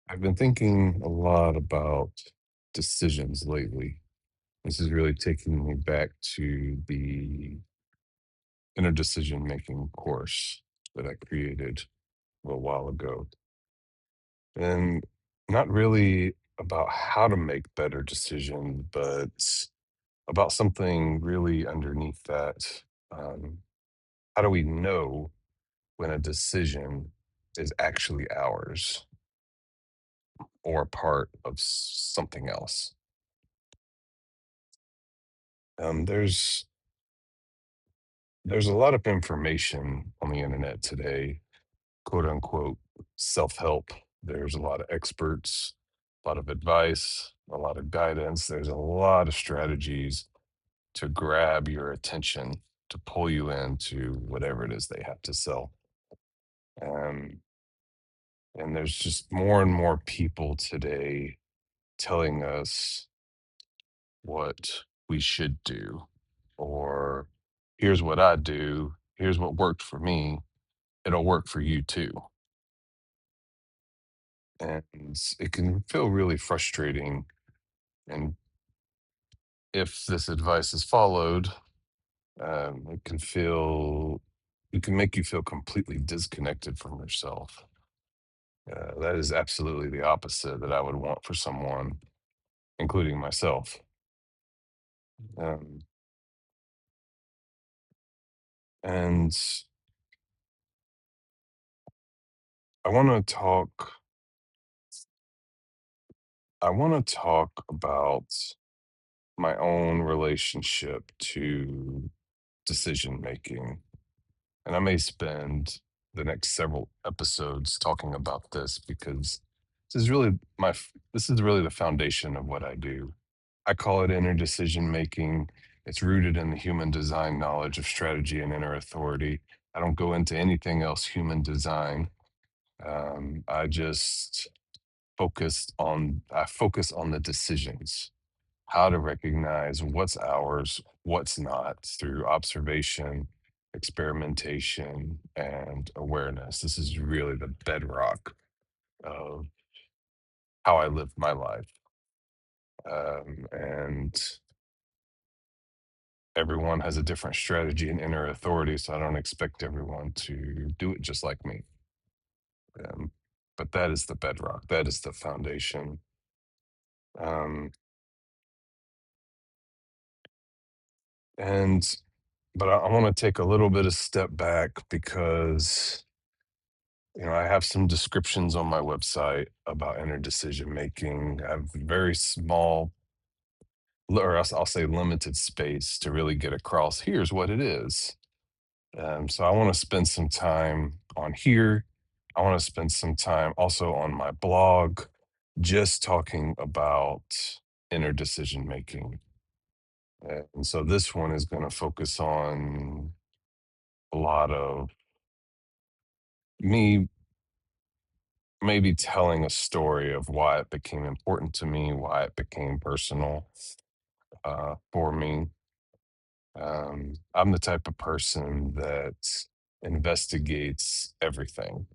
I've been thinking a lot about decisions lately. This is really taking me back to the inner decision making course that I created a little while ago. And not really about how to make better decisions, but about something really underneath that. Um, how do we know when a decision is actually ours or a part of something else? There's There's a lot of information on the internet today, quote unquote, self help. There's a lot of experts, a lot of advice, a lot of guidance. There's a lot of strategies to grab your attention, to pull you into whatever it is they have to sell. Um, and there's just more and more people today telling us what we should do, or here's what I do, here's what worked for me, it'll work for you too. And it can feel really frustrating. And if this advice is followed, it can feel, it can make you feel completely disconnected from yourself. That is absolutely the opposite that I would want for someone, including myself. Um, and I want to talk. I want to talk about my own relationship to decision making. And I may spend the next several episodes talking about this because this is really the foundation of what I do. I call it inner decision making. It's rooted in the human design knowledge of strategy and inner authority. I don't go into anything else human design. I just I focus on the decisions, how to recognize what's ours, what's not through observation, experimentation, and awareness. This is really the bedrock of how I live my life. And everyone has a different strategy and inner authority, so I don't expect everyone to do it just like me. Um, but that is the bedrock, that is the foundation. Um, and but I want to take a little bit of step back because I have some descriptions on my website about inner decision making. I have very small, I'll say limited space to really get across. Here's what it is. So I want to spend some time on here. I want to spend some time also on my blog, just talking about inner decision making. And so this one is going to focus on a lot of me maybe telling a story of why it became important to me, why it became personal for me. I'm the type of person that investigates everything.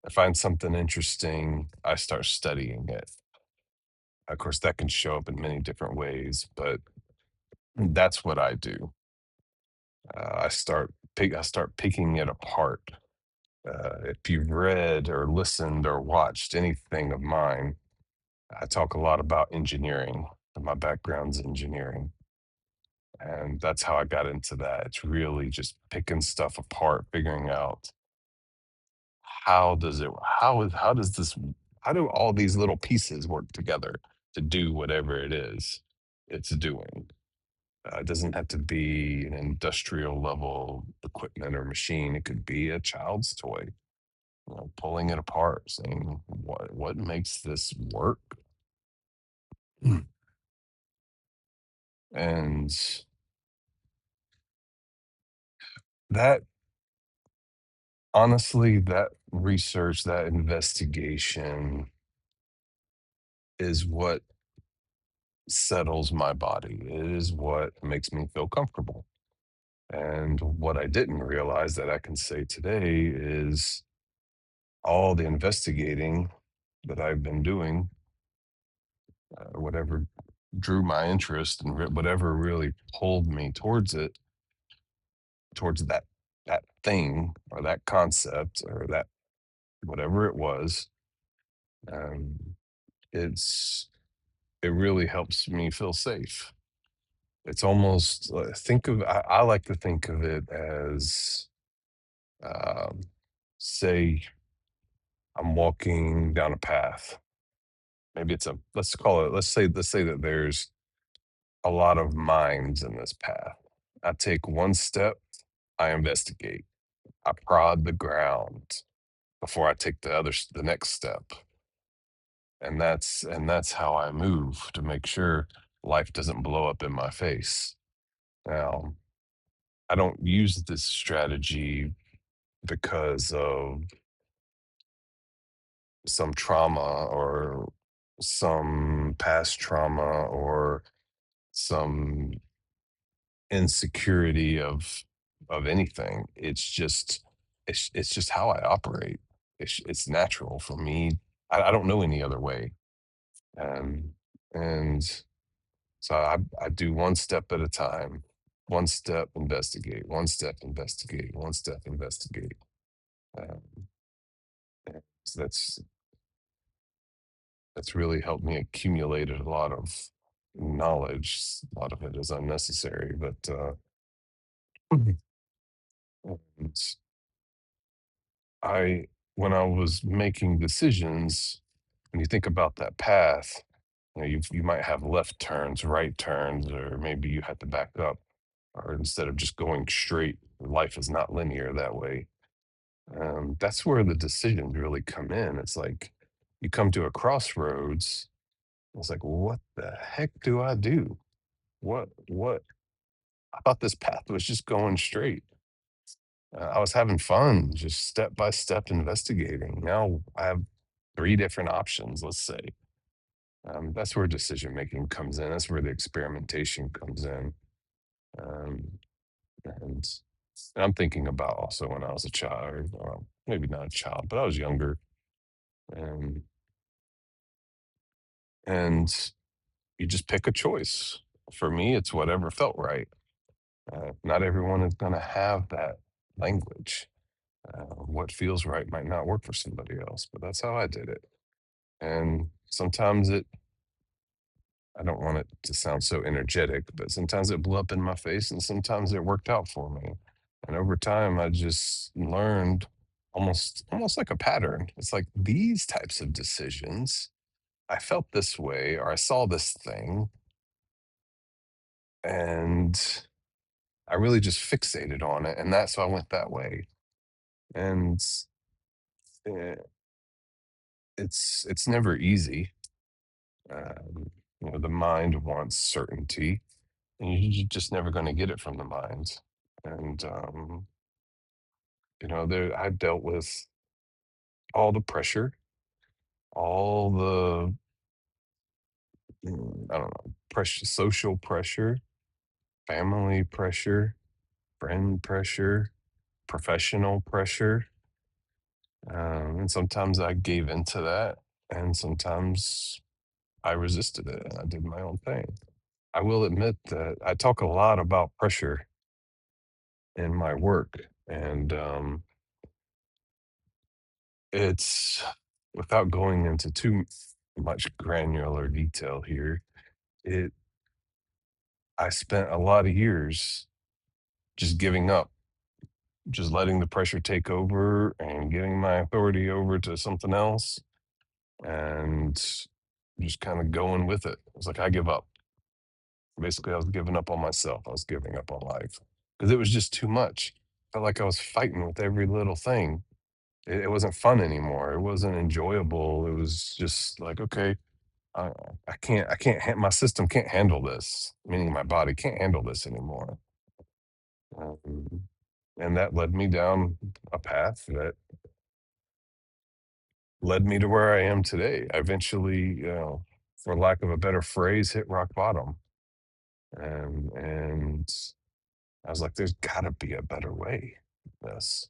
I find something interesting, I start studying it. Of course, that can show up in many different ways, but that's what I do. I start picking it apart. If you've read or listened or watched anything of mine, I talk a lot about engineering. My background's engineering. And that's how I got into that. It's really just picking stuff apart, figuring out how does it how does this how do all these little pieces work together to do whatever it is it's doing. It doesn't have to be an industrial level equipment or machine. It could be a child's toy. Pulling it apart, saying what makes this work. And that honestly, that research, that investigation is what settles my body. It is what makes me feel comfortable. And what I didn't realize that I can say today is all the investigating. that I've been doing, whatever drew my interest and whatever really pulled me towards it, towards that thing or that concept or that whatever it was. Um, it's it really helps me feel safe. It's almost think of I like to think of it as um, say I'm walking down a path. Maybe it's a let's call it let's say that there's a lot of mines in this path. I take one step, I investigate, I prod the ground before I take the next step. And that's how I move to make sure life doesn't blow up in my face. Now, I don't use this strategy because of some trauma or some past trauma or some insecurity of anything. It's just how I operate. It's natural for me. I don't know any other way. Um, and so I do one step at a time. One step, investigate. One step, investigate. One step, investigate. Um, and so that's really helped me accumulate a lot of knowledge. A lot of it is unnecessary, but and I when I was making decisions, when you think about that path, you might have left turns, right turns, or maybe you had to back up, or instead of just going straight, life is not linear that way. That's where the decisions really come in. It's like you come to a crossroads. It's like, what the heck do I do? What? I thought this path was just going straight. I was having fun, just step by step investigating. Now I have three different options, let's say. That's where decision making comes in. That's where the experimentation comes in. Um, and, and I'm thinking about also when I was a child, or maybe not a child, but I was younger. And, and you just pick a choice. For me, it's whatever felt right. Not everyone is going to have that language. What feels right might not work for somebody else, but that's how I did it. And sometimes I don't want it to sound so energetic, but sometimes it blew up in my face and sometimes it worked out for me. And over time, I just learned almost like a pattern. It's like these types of decisions, I felt this way or I saw this thing and I really just fixated on it. And that's why I went that way. And eh, it's never easy. Um, the mind wants certainty, and you're just never going to get it from the mind. And there I've dealt with all the pressure, all the I don't know, pressure, social pressure, family pressure, friend pressure, professional pressure, and sometimes I gave into that, and sometimes I resisted it, and I did my own thing. I will admit that I talk a lot about pressure in my work, and it's without going into too much granular detail here. It I spent a lot of years just giving up, just letting the pressure take over and giving my authority over to something else and just kind of going with it. It's like I give up. Basically, I was giving up on myself. I was giving up on life because it was just too much. Felt like I was fighting with every little thing. It wasn't fun anymore. It wasn't enjoyable. It was just like, okay, I, my system can't handle this, meaning my body can't handle this anymore. Um, and that led me down a path that led me to where I am today. I eventually, for lack of a better phrase, hit rock bottom. And I was like, there's got to be a better way. Than this.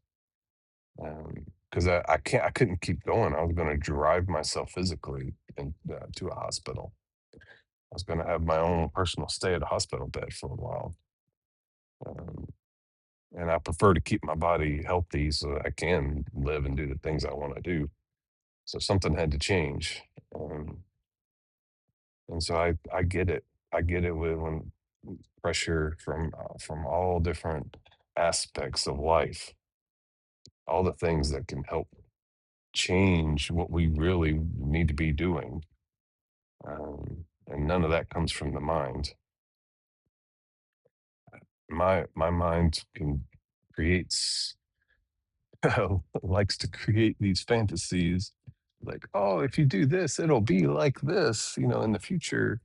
because I couldn't keep going. I was going to drive myself physically to a hospital. I was going to have my own personal stay at a hospital bed for a while. Um, and I prefer to keep my body healthy so that I can live and do the things I want to do. So something had to change. Um, and so I get it. I get it with when pressure from all different aspects of life, all the things that can help change what we really need to be doing. And none of that comes from the mind. My mind can creates likes to create these fantasies like, oh, if you do this, it'll be like this, in the future.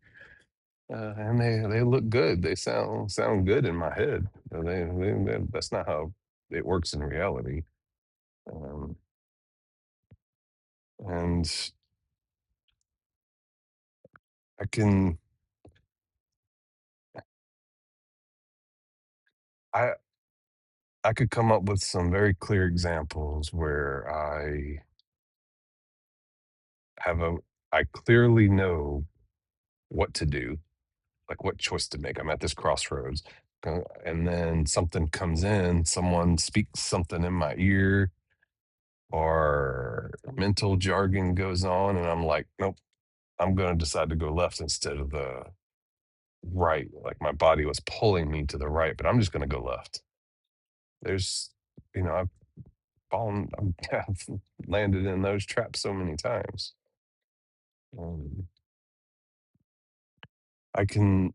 And they look good. They sound good in my head. That's not how it works in reality. Um, and I can I I could come up with some very clear examples where have a I clearly know what to do, like what choice to make. I'm at this crossroads, and then something comes in, someone speaks something in my ear, or mental jargon goes on, and I'm like, nope, I'm going to decide to go left instead of the right. Like my body was pulling me to the right, but I'm just going to go left. There's, I've I've landed in those traps so many times. Um, I can,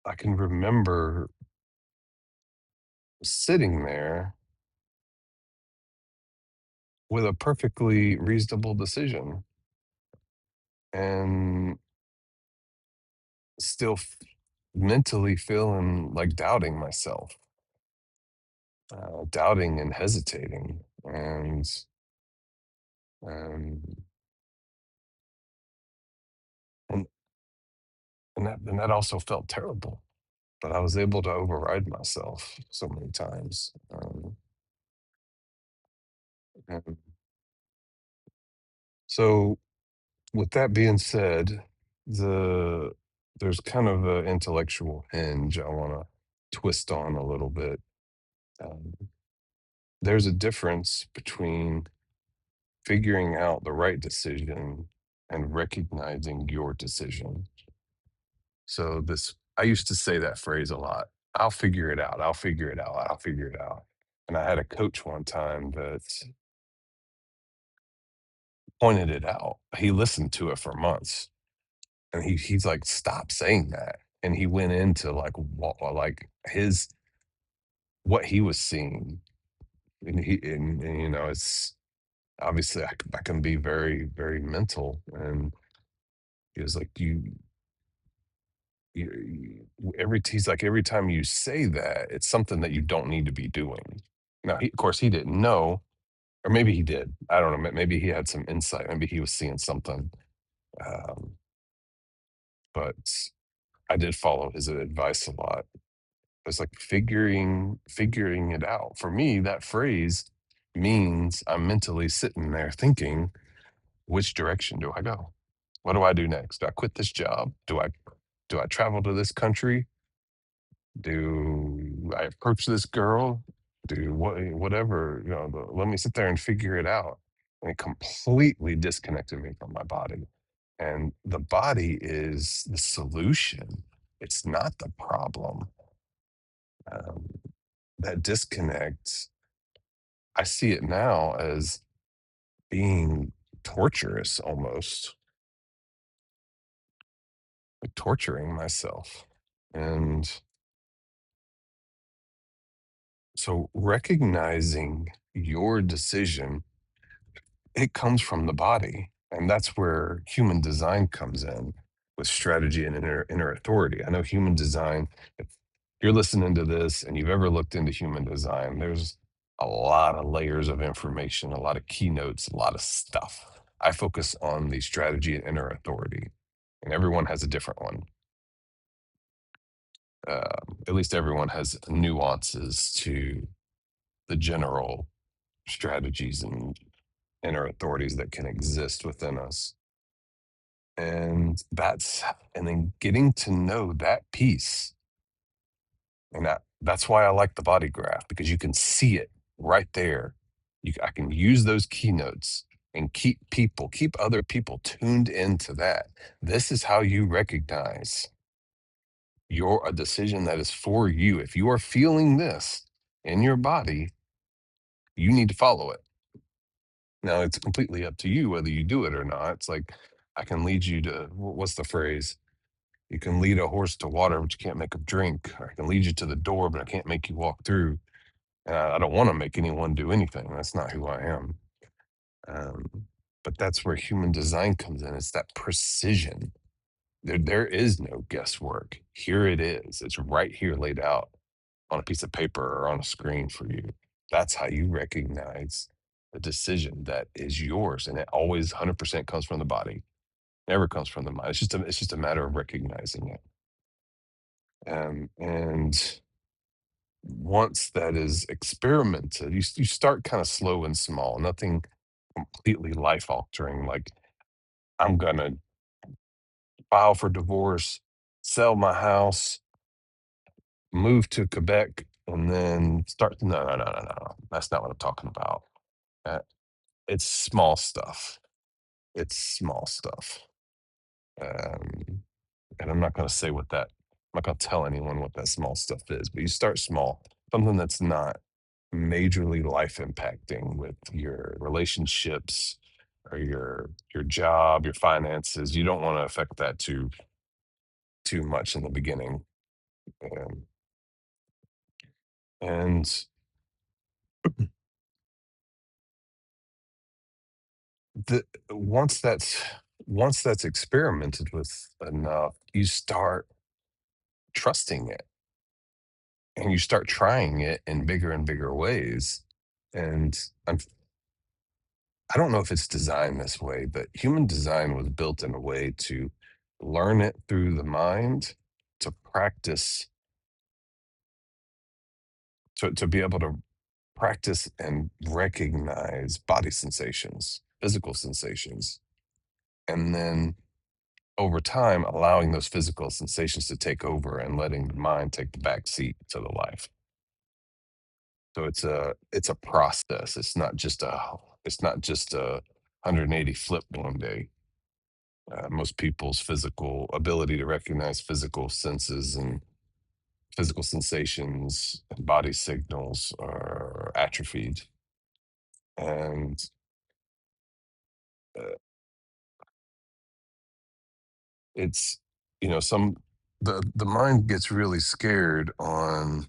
I can remember sitting there with a perfectly reasonable decision and still mentally feeling like doubting myself, doubting and hesitating. Um, and, and that also felt terrible, but I was able to override myself so many times. And so, with that being said, the there's kind of an intellectual hinge I want to twist on a little bit. Um, there's a difference between figuring out the right decision and recognizing your decision. So I used to say that phrase a lot. I'll figure it out. I'll figure it out. I'll figure it out. And I had a coach one time that pointed it out. He listened to it for months, and he's like, "Stop saying that." And he went into like like his what he was seeing, and it's obviously I can be very very mental, and he was like, he's like, every time you say that, it's something that you don't need to be doing. Now, of course, he didn't know, or maybe he did. I don't know. Maybe he had some insight. Maybe he was seeing something. Um, but I did follow his advice a lot. It's like figuring it out. For me, that phrase means I'm mentally sitting there thinking, which direction do I go? What do I do next? Do I quit this job? Do I travel to this country? Do I approach this girl? Do whatever, let me sit there and figure it out. And it completely disconnected me from my body. And the body is the solution. It's not the problem. Um, that disconnect, I see it now as being torturous almost, like torturing myself. And so recognizing your decision, it comes from the body. And that's where human design comes in with strategy and inner authority. I know human design, if you're listening to this and you've ever looked into human design, there's a lot of layers of information, a lot of keynotes, a lot of stuff. I focus on the strategy and inner authority, and everyone has a different one. At least everyone has nuances to the general strategies and inner authorities that can exist within us. And then getting to know that piece. And that's why I like the body graph, because you can see it right there. I can use those keynotes and keep other people tuned into that. This is how you recognize your a decision that is for you. If you are feeling this in your body, you need to follow it. Now it's completely up to you whether you do it or not. It's like I can lead you to what's the phrase? You can lead a horse to water, but you can't make him drink. Or I can lead you to the door, but I can't make you walk through. And I don't want to make anyone do anything. That's not who I am. Um, but that's where human design comes in. It's that precision. There is no guesswork. Here it is. It's right here laid out on a piece of paper or on a screen for you. That's how you recognize the decision that is yours. And it always 100% comes from the body, never comes from the mind. It's just a matter of recognizing it. And once that is experimented, you start kind of slow and small, nothing completely life altering. Like I'm gonna file for divorce, sell my house, move to Quebec, and then start. No, no, no, no, no, no. That's not what I'm talking about. Uh, it's small stuff. It's small stuff. Um, and I'm not gonna say what that. I'm not gonna tell anyone what that small stuff is. But you start small, something that's not majorly life impacting with your relationships or your job, your finances. You don't want to affect that too much in the beginning. Um, and the once that's experimented with enough, you start trusting it and you start trying it in bigger and bigger ways. And I'm, I don't know if it's designed this way, but human design was built in a way to learn it through the mind, to practice, to be able to practice and recognize body sensations, physical sensations, and then over time allowing those physical sensations to take over and letting the mind take the back seat to the life. So it's a process. It's not just a 180 flip one day. Most people's physical ability to recognize physical senses and physical sensations and body signals are atrophied. And uh, it's, some the mind gets really scared on,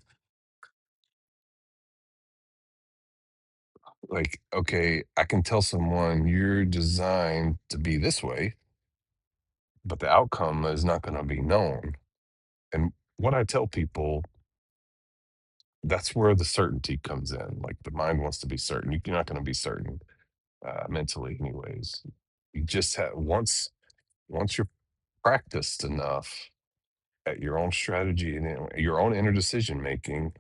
like, okay, I can tell someone you're designed to be this way, but the outcome is not going to be known. And what I tell people, that's where the certainty comes in. Like the mind wants to be certain. You're not going to be certain mentally, anyways. You just have once you're practiced enough at your own strategy and your own inner decision making,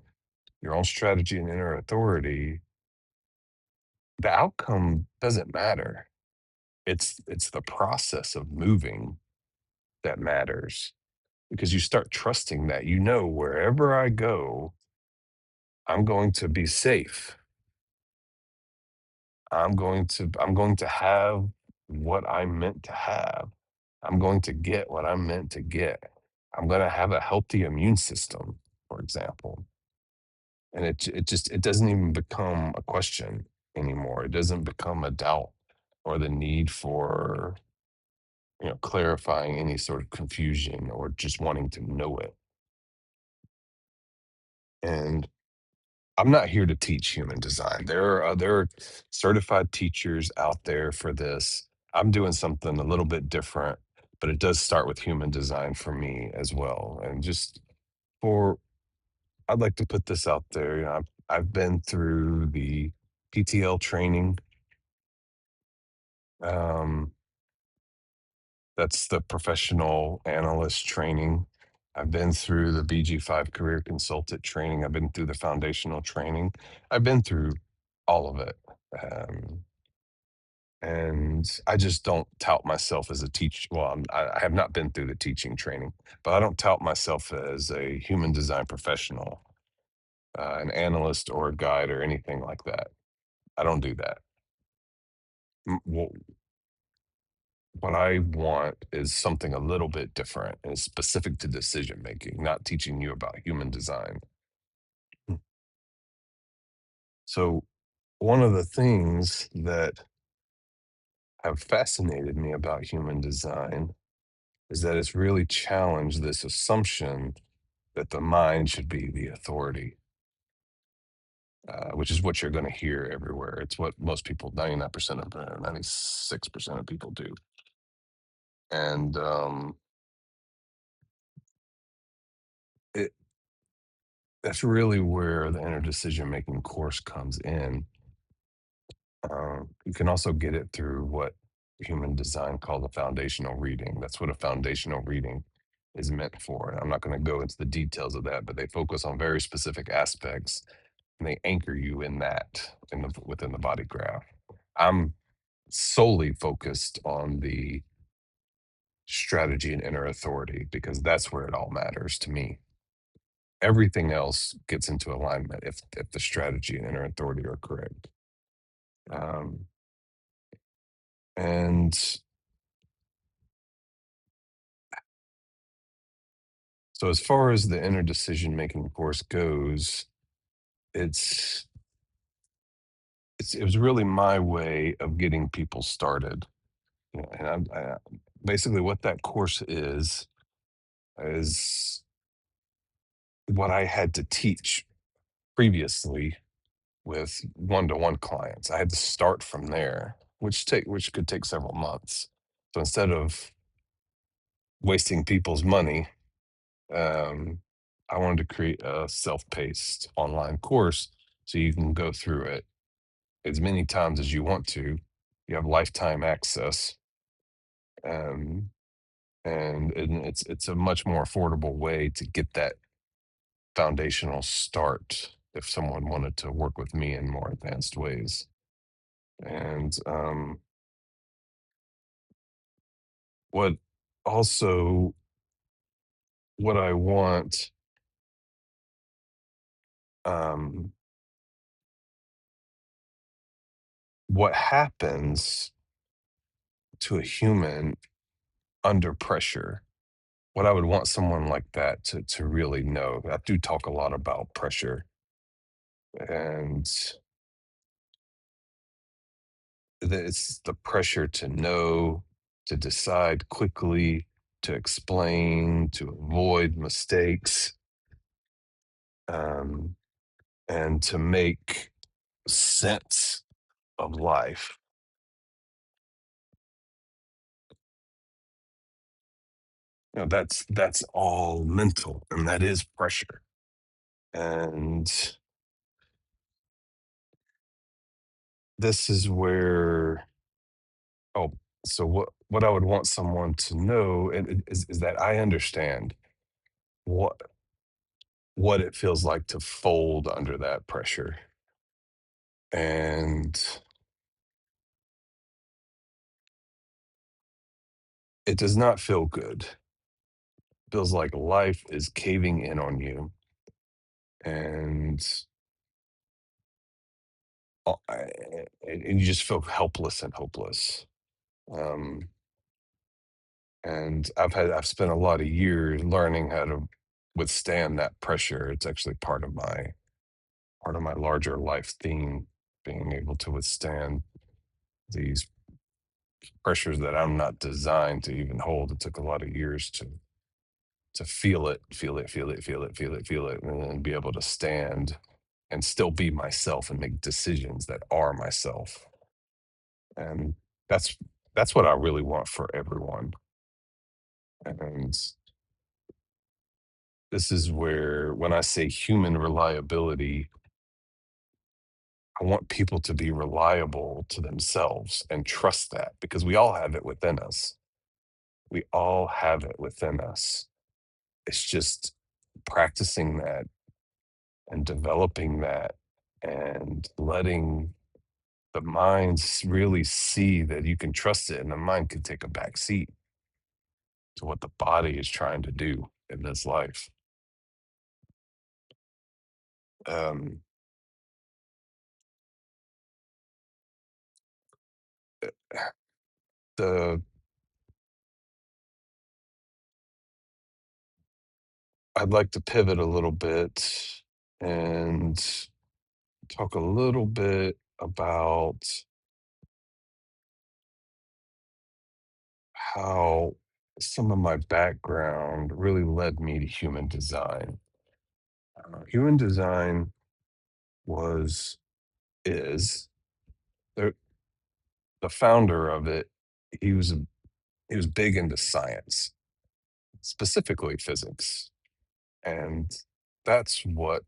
your own strategy and inner authority, the outcome doesn't matter. It's the process of moving that matters, because you start trusting that wherever I go, I'm going to be safe. I'm going to have what I'm meant to have. I'm going to get what I'm meant to get. I'm going to have a healthy immune system, for example. And it doesn't even become a question anymore. It doesn't become a doubt or the need for, clarifying any sort of confusion or just wanting to know it. And I'm not here to teach human design. There are other certified teachers out there for this. I'm doing something a little bit different, but it does start with human design for me as well. And just for, I'd like to put this out there. I've been through the PTL training. Um, that's the professional analyst training. I've been through the BG5 career consultant training. I've been through the foundational training. I've been through all of it. Um, And I just don't tout myself as a teacher. Well, I have not been through the teaching training, but I don't tout myself as a human design professional, an analyst or a guide or anything like that. I don't do that. What I want is something a little bit different and specific to decision making, not teaching you about human design. Mm. So, one of the things that have fascinated me about human design is that it's really challenged this assumption that the mind should be the authority, which is what you're going to hear everywhere. It's what most people, 99% of, 96% of people do. And it, that's really where the inner decision making course comes in. You can also get it through what human design called a foundational reading. That's what a foundational reading is meant for. And I'm not going to go into the details of that, but they focus on very specific aspects and they anchor you in that within the body graph. I'm solely focused on the strategy and inner authority because that's where it all matters to me. Everything else gets into alignment if the strategy and inner authority are correct. Um, and so as far as the inner decision making course goes, it's it was really my way of getting people started. You know, and basically what that course is what I had to teach previously with one-to-one clients. I had to start from there, which could take several months. So instead of wasting people's money, um, I wanted to create a self-paced online course so you can go through it as many times as you want to. You have lifetime access, um, and it's a much more affordable way to get that foundational start if someone wanted to work with me in more advanced ways. And what also what I want, um, what happens to a human under pressure? What I would want someone like that to really know. I do talk a lot about pressure, and it's the pressure to know, to decide quickly, to explain, to avoid mistakes, um, and to make sense of life. That's all mental, and that is pressure. And this is where oh, so what I would want someone to know is that I understand what what it feels like to fold under that pressure. And it does not feel good. Feels like life is caving in on you, and and you just feel helpless and hopeless. Um, and I've spent a lot of years learning how to withstand that pressure. It's actually part of my larger life theme, being able to withstand these pressures that I'm not designed to even hold. It took a lot of years to feel it, feel it, feel it, feel it, feel it, feel it, and then be able to stand and still be myself and make decisions that are myself. And that's that's what I really want for everyone. And this is where when I say human reliability, I want people to be reliable to themselves and trust that because we all have it within us. We all have it within us. It's just practicing that and developing that and letting the minds really see that you can trust it, and the mind can take a back seat to what the body is trying to do in this life. Um, the I'd like to pivot a little bit and talk a little bit about how some of my background really led me to human design. Human design was is the the founder of it. He was he was big into science, specifically physics, and that's what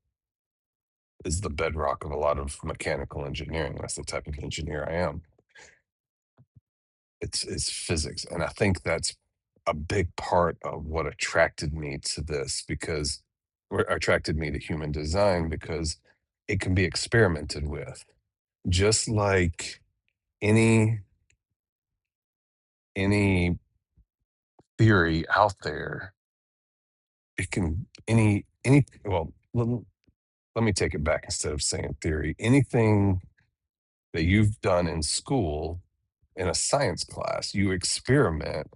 is the bedrock of a lot of mechanical engineering. That's the type of engineer I am. It's physics, and I think that's a big part of what attracted me to this because or attracted me to human design because it can be experimented with. Just like any any theory out there, it can any well, let me take it back instead of saying theory. Anything that you've done in school in a science class, you experiment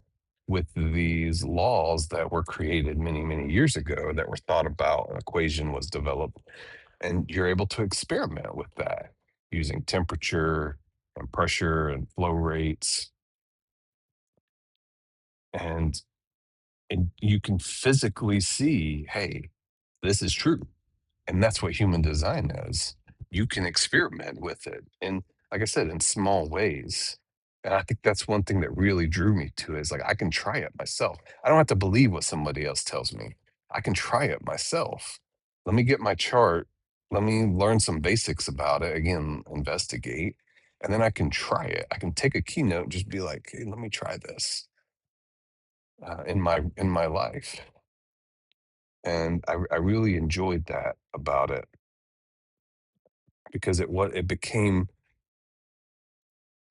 with these laws that were created many, many years ago that were thought about, an equation was developed, and you're able to experiment with that using temperature and pressure and flow rates. And, and you can physically see, hey, this is true. And that's what human design is. You can experiment with it. And like I said, in small ways. And I think that's one thing that really drew me to it is like I can try it myself. I don't have to believe what somebody else tells me. I can try it myself. Let me get my chart. Let me learn some basics about it. Again, investigate. And then I can try it. I can take a keynote and just be like, hey, let me try this in my life. And I really enjoyed that about it because it became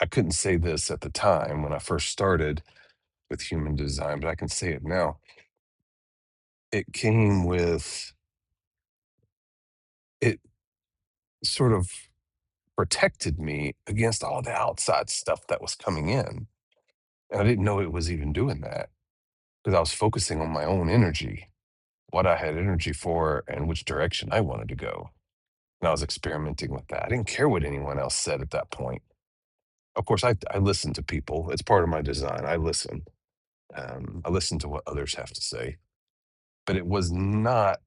I couldn't say this at the time when I first started with human design, but I can say it now. It came with it sort of protected me against all the outside stuff that was coming in. And I didn't know it was even doing that because I was focusing on my own energy, what I had energy for, and which direction I wanted to go. And I was experimenting with that. I didn't care what anyone else said at that point. Of course, I listen to people. It's part of my design. I listen. I listen to what others have to say. But it was not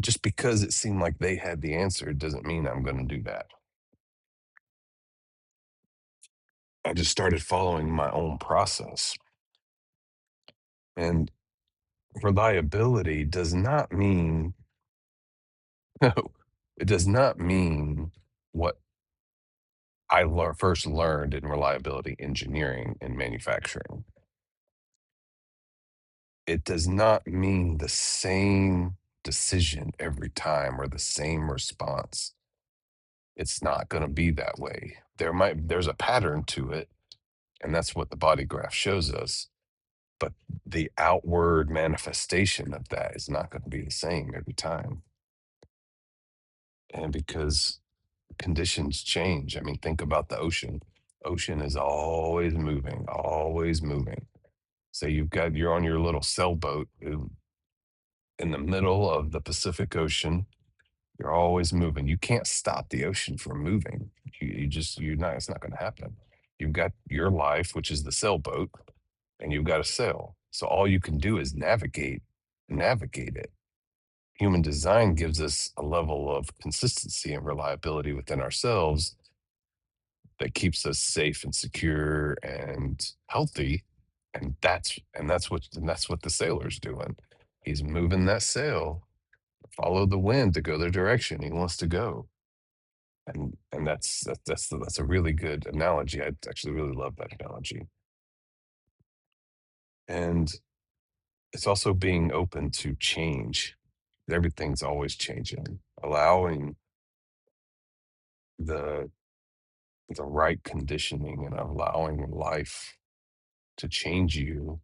just because it seemed like they had the answer doesn't mean I'm gonna do that. I just started following my own process. And reliability does not mean no, it does not mean what first learned in reliability engineering and manufacturing. It does not mean the same decision every time or the same response. It's not gonna be that way. There's a pattern to it, and that's what the body graph shows us. But the outward manifestation of that is not going to be the same every time. And because conditions change, I mean, think about the ocean. Ocean is always moving, always moving. So you're on your little sailboat in the middle of the Pacific Ocean. You're always moving. You can't stop the ocean from moving. You're not, it's not going to happen. You've got your life, which is the sailboat, and you've got a sail. So all you can do is navigate it. Human design gives us a level of consistency and reliability within ourselves that keeps us safe and secure and healthy. And that's what the sailor's doing. He's moving that sail, follow the wind to go the direction he wants to go. And that's a really good analogy. I actually really love that analogy. And it's also being open to change. Everything's always changing. Allowing the the right conditioning and allowing life to change you,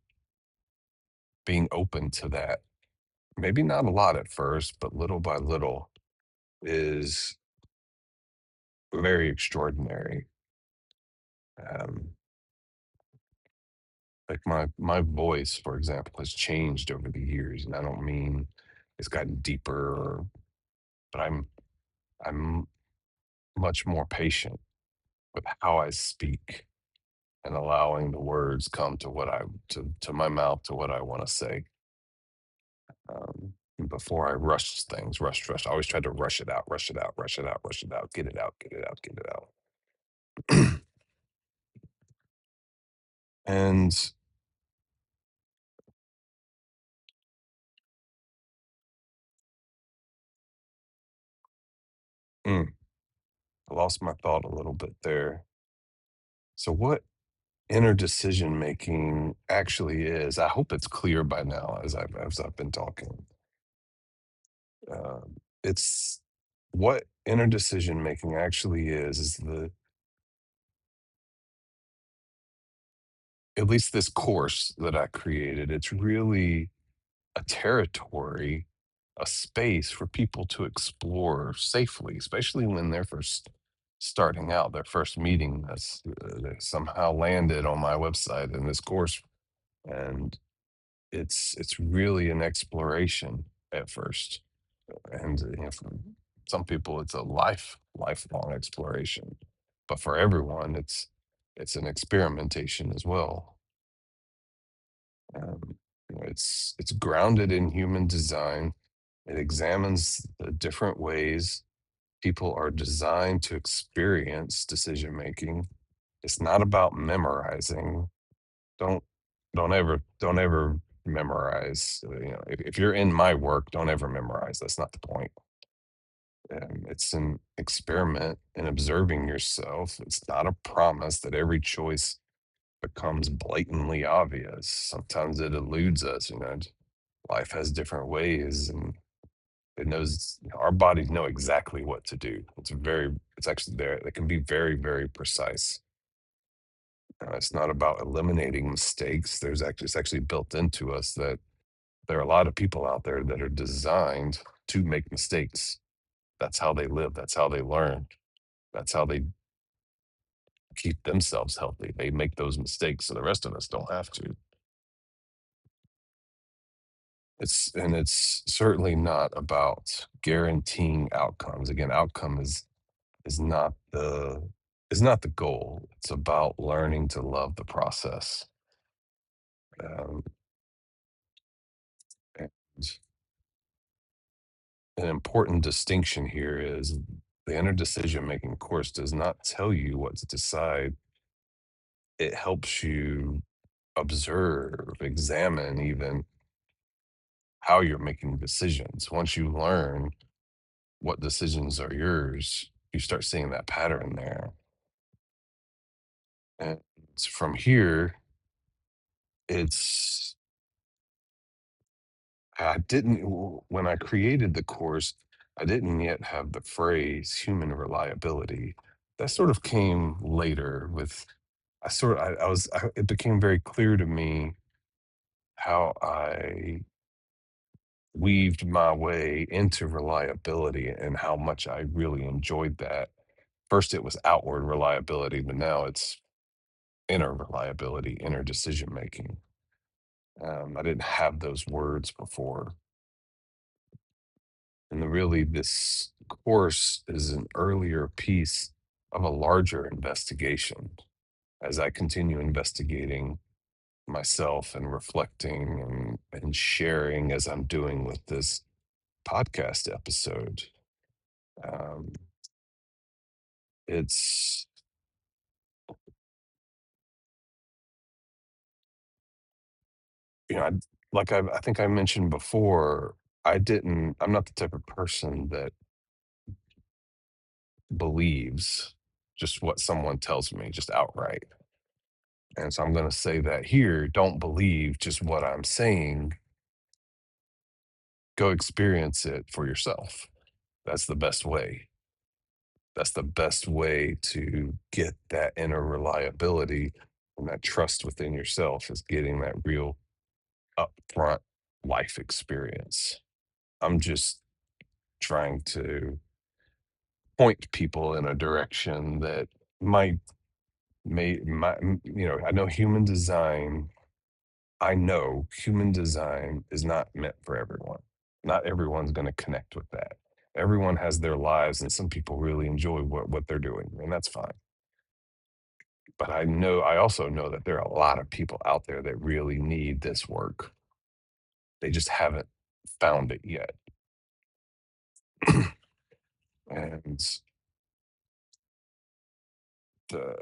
being open to that. Maybe not a lot at first, but little by little is very extraordinary. Um, like my voice, for example, has changed over the years, and I don't mean it's gotten deeper, but I'm much more patient with how I speak and allowing the words come to what I to my mouth to what I want to say. Before I rushed things, rush. I always tried to rush it out, rush it out, rush it out, rush it out, get it out, get it out, get it out. And mm, I lost my thought a little bit there. So, what inner decision making actually is? I hope it's clear by now as I've been talking. It's what inner decision making actually is the at least this course that I created. It's really a territory, a space for people to explore safely, especially when they're first starting out, their first meeting that's they somehow landed on my website in this course. And it's really an exploration at first. And for some people it's a lifelong exploration. But for everyone, it's an experimentation as well. Um, it's grounded in human design. It examines the different ways people are designed to experience decision making. It's not about memorizing. Don't don't ever memorize. If you're in my work, don't ever memorize. That's not the point. It's an experiment in observing yourself. It's not a promise that every choice becomes blatantly obvious. Sometimes it eludes us. Life has different ways, and it knows our bodies know exactly what to do. It's actually there. They can be very, very precise. It's not about eliminating mistakes. It's actually built into us that there are a lot of people out there that are designed to make mistakes. That's how they live. That's how they learn. That's how they keep themselves healthy. They make those mistakes so the rest of us don't have to. It's certainly not about guaranteeing outcomes. Again, outcome is not the goal. It's about learning to love the process. Um, and an important distinction here is the inner decision making course does not tell you what to decide. It helps you observe, examine even how you're making decisions. Once you learn what decisions are yours, you start seeing that pattern there. And from here, it's I didn't when I created the course, I didn't yet have the phrase human reliability. That sort of came later with it became very clear to me how I weaved my way into reliability and how much I really enjoyed that. First, it was outward reliability, but now it's inner reliability, inner decision making. I didn't have those words before. And really, this course is an earlier piece of a larger investigation. As I continue investigating myself and reflecting and sharing as I'm doing with this podcast episode, um, it's, I, I think I mentioned before, I'm not the type of person that believes just what someone tells me, just outright. And so I'm going to say that here, don't believe just what I'm saying, go experience it for yourself. That's the best way. That's the best way to get that inner reliability and that trust within yourself is getting that real upfront life experience. I'm just trying to point people in a direction that might I know human design is not meant for everyone. Not everyone's going to connect with that. Everyone has their lives, and some people really enjoy what they're doing, and that's fine. But I also know that there are a lot of people out there that really need this work. They just haven't found it yet. And the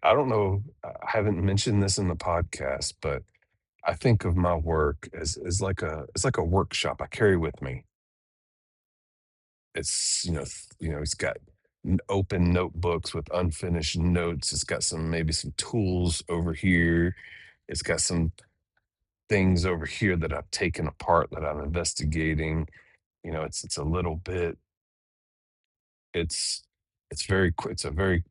I don't know, I haven't mentioned this in the podcast, but I think of my work as like a workshop I carry with me. It's got open notebooks with unfinished notes. It's got maybe some tools over here. It's got some things over here that I've taken apart that I'm investigating. It's a little bit. It's it's very qu- it's a very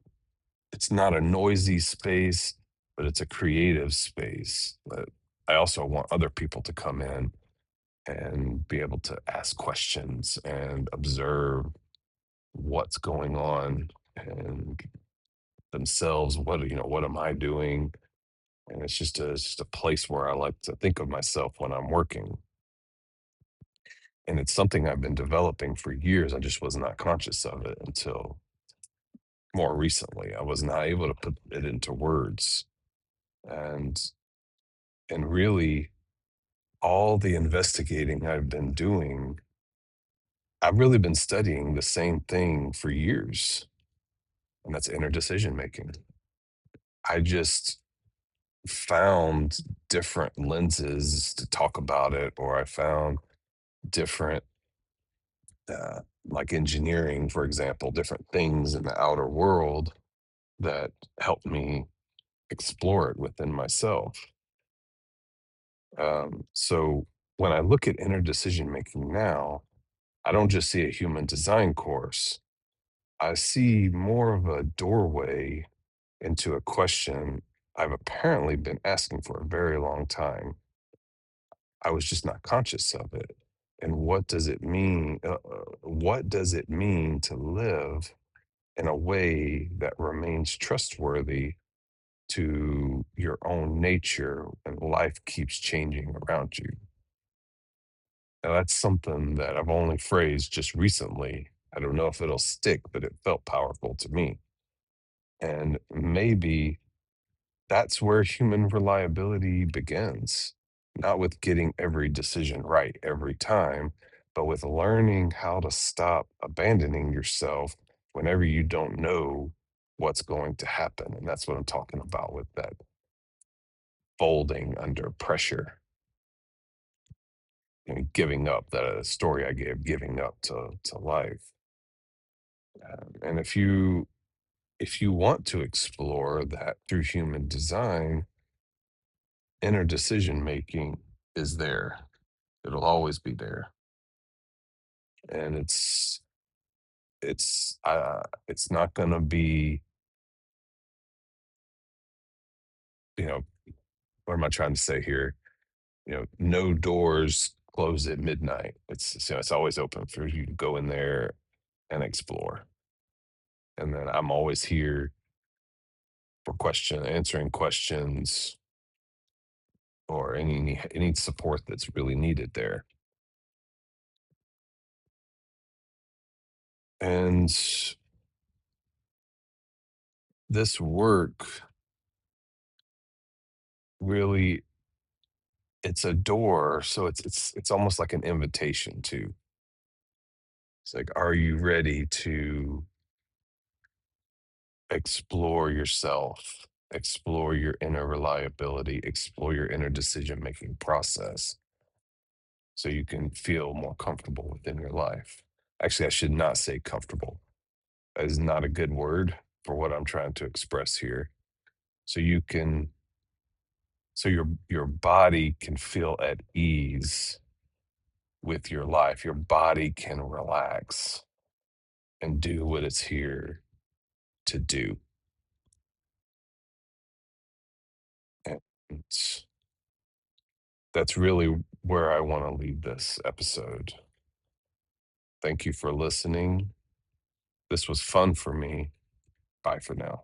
it's not a noisy space, but it's a creative space. But I also want other people to come in and be able to ask questions and observe what's going on and themselves. What am I doing? And it's just a place where I like to think of myself when I'm working. And it's something I've been developing for years. I just was not conscious of it until more recently. I was not able to put it into words. And and really all the investigating I've been doing, I've really been studying the same thing for years, and that's inner decision making. I just found different lenses to talk about it, or I found different, like engineering, for example, different things in the outer world that helped me explore it within myself. So when I look at inner decision making now, I don't just see a human design course. I see more of a doorway into a question I've apparently been asking for a very long time. I was just not conscious of it. And what does it mean? What does it mean to live in a way that remains trustworthy to your own nature when life keeps changing around you? Now, that's something that I've only phrased just recently. I don't know if it'll stick, but it felt powerful to me. And maybe that's where human reliability begins, not with getting every decision right every time, but with learning how to stop abandoning yourself whenever you don't know what's going to happen. And that's what I'm talking about with that folding under pressure and giving up, that story I gave, giving up to life. And if you want to explore that through human design, inner decision making is there. It'll always be there. And it's not gonna be, you know, what am I trying to say here? No doors close at midnight. It's always open for you to go in there and explore. And then I'm always here for answering questions or any support that's really needed there. And this work really, it's a door, so it's almost like an invitation too. It's like, are you ready to explore yourself, explore your inner reliability, explore your inner decision making process so you can feel more comfortable within your life? Actually, I should not say comfortable. That is not a good word for what I'm trying to express here. So your body can feel at ease with your life. Your body can relax. and do what it's here to do. And that's really where I want to leave this episode. Thank you for listening. This was fun for me. Bye for now.